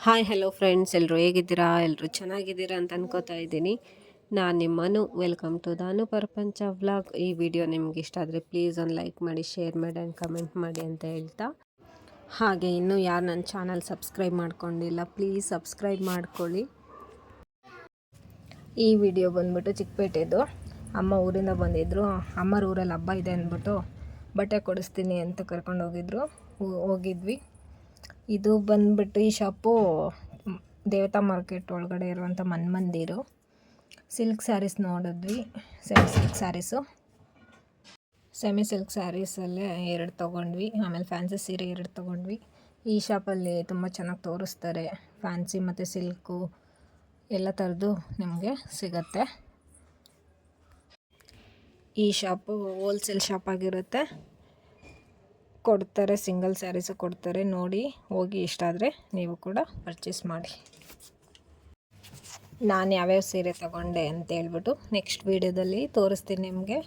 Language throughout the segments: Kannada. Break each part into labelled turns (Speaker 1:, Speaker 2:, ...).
Speaker 1: ಹಾಯ್ ಹಲೋ ಫ್ರೆಂಡ್ಸ್, ಎಲ್ಲರೂ ಹೇಗಿದ್ದೀರಾ? ಎಲ್ಲರೂ ಚೆನ್ನಾಗಿದ್ದೀರಾ ಅಂತ ಅನ್ಕೋತಾ ಇದ್ದೀನಿ. ನಾನು ನಿಮ್ಮನು. ವೆಲ್ಕಮ್ ಟು ದಾನು ಪ್ರಪಂಚ ವ್ಲಾಗ್. ಈ ವಿಡಿಯೋ ನಿಮ್ಗೆ ಇಷ್ಟ ಆದರೆ ಪ್ಲೀಸ್ ಒಂದು ಲೈಕ್ ಮಾಡಿ, ಶೇರ್ ಮಾಡಿ ಆ್ಯಂಡ್ ಕಮೆಂಟ್ ಮಾಡಿ ಅಂತ ಹೇಳ್ತಾ, ಹಾಗೆ ಇನ್ನೂ ಯಾರು ನನ್ನ ಚಾನಲ್ ಸಬ್ಸ್ಕ್ರೈಬ್ ಮಾಡ್ಕೊಂಡಿಲ್ಲ ಪ್ಲೀಸ್ ಸಬ್ಸ್ಕ್ರೈಬ್ ಮಾಡ್ಕೊಳ್ಳಿ. ಈ ವಿಡಿಯೋ ಬಂದ್ಬಿಟ್ಟು ಚಿಕ್ಕಪೇಟೆದು. ಅಮ್ಮ ಊರಿಂದ ಬಂದಿದ್ದರು. ಅಮ್ಮರ ಊರಲ್ಲಿ ಹಬ್ಬ ಇದೆ ಅಂದ್ಬಿಟ್ಟು ಬಟ್ಟೆ ಕೊಡಿಸ್ತೀನಿ ಅಂತ ಕರ್ಕೊಂಡು ಹೋಗಿದ್ವಿ. ಇದು ಬಂದ್ಬಿಟ್ಟು ಈ ಶಾಪು ದೇವತಾ ಮಾರ್ಕೆಟ್ ಒಳಗಡೆ ಇರುವಂಥ ಮನ್ಮಂದಿರು. ಸಿಲ್ಕ್ ಸ್ಯಾರೀಸ್ ನೋಡಿದ್ವಿ, ಸೆಮಿ ಸಿಲ್ಕ್ ಸ್ಯಾರೀಸಲ್ಲೇ 2 ತೊಗೊಂಡ್ವಿ. ಆಮೇಲೆ ಫ್ಯಾನ್ಸಿ ಸೀರೆ 2 ತೊಗೊಂಡ್ವಿ. ಈ ಶಾಪಲ್ಲಿ ತುಂಬ ಚೆನ್ನಾಗಿ ತೋರಿಸ್ತಾರೆ. ಫ್ಯಾನ್ಸಿ ಮತ್ತು ಸಿಲ್ಕು ಎಲ್ಲ ಥರದ್ದು ನಿಮಗೆ ಸಿಗತ್ತೆ. ಈ ಶಾಪು ಹೋಲ್ಸೇಲ್ ಶಾಪ್ ಆಗಿರುತ್ತೆ. ಕೊಡ್ತಾರೆ, ಸಿಂಗಲ್ ಸ್ಯಾರೀಸು ಕೊಡ್ತಾರೆ. ನೋಡಿ, ಹೋಗಿ ಇಷ್ಟ ಆದರೆ ನೀವು ಕೂಡ ಪರ್ಚೇಸ್ ಮಾಡಿ. ನಾನು ಯಾವ್ಯಾವ ಸೀರೆ ತಗೊಂಡೆ ಅಂತ ಹೇಳ್ಬಿಟ್ಟು ನೆಕ್ಸ್ಟ್ ವೀಡಿಯೋದಲ್ಲಿ ತೋರಿಸ್ತೀನಿ ನಿಮಗೆ.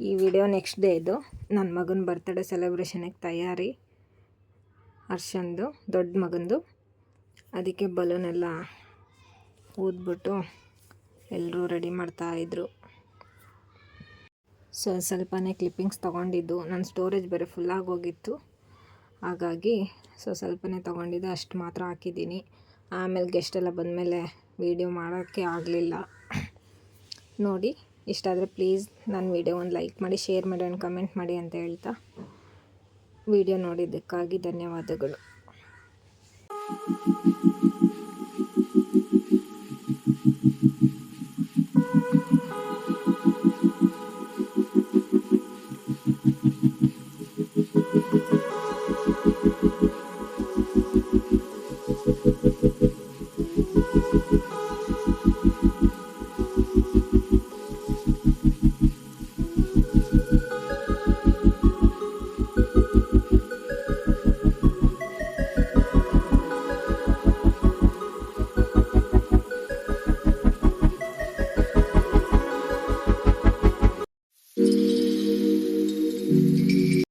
Speaker 1: ಈ ವಿಡಿಯೋ ನೆಕ್ಸ್ಟ್ ಡೇ ಇದು. ನನ್ನ ಮಗನ ಬರ್ತ್ಡೇ ಸೆಲೆಬ್ರೇಷನಿಗೆ ತಯಾರಿ. ಹರ್ಷಂದು ದೊಡ್ಡ ಮಗಂದು. ಅದಕ್ಕೆ ಬಲೂನೆಲ್ಲ ಊದ್ಬಿಟ್ಟು ಎಲ್ಲರೂ ರೆಡಿ ಮಾಡ್ತಾಯಿದ್ರು. ಸ್ವಲ್ಪನೇ ಕ್ಲಿಪ್ಪಿಂಗ್ಸ್ ತೊಗೊಂಡಿದ್ದು. ನನ್ನ ಸ್ಟೋರೇಜ್ ಬೇರೆ ಫುಲ್ಲಾಗಿ ಹೋಗಿತ್ತು, ಹಾಗಾಗಿ ಸ್ವಲ್ಪನೇ ತೊಗೊಂಡಿದ್ದು, ಅಷ್ಟು ಮಾತ್ರ ಹಾಕಿದ್ದೀನಿ. ಆಮೇಲೆ ಗೆಸ್ಟೆಲ್ಲ ಬಂದಮೇಲೆ ವೀಡಿಯೋ ಮಾಡೋಕ್ಕೆ ಆಗಲಿಲ್ಲ. ನೋಡಿ, ಇಷ್ಟ ಆದರೆ ಪ್ಲೀಸ್ ನನ್ನ ವೀಡಿಯೋ ಒಂದು ಲೈಕ್ ಮಾಡಿ, ಶೇರ್ ಮಾಡಿ ಆ್ಯಂಡ್ ಕಮೆಂಟ್ ಮಾಡಿ ಅಂತ ಹೇಳ್ತಾ, ವಿಡಿಯೋ ನೋಡಿದ್ದಕ್ಕಾಗಿ ಧನ್ಯವಾದಗಳು.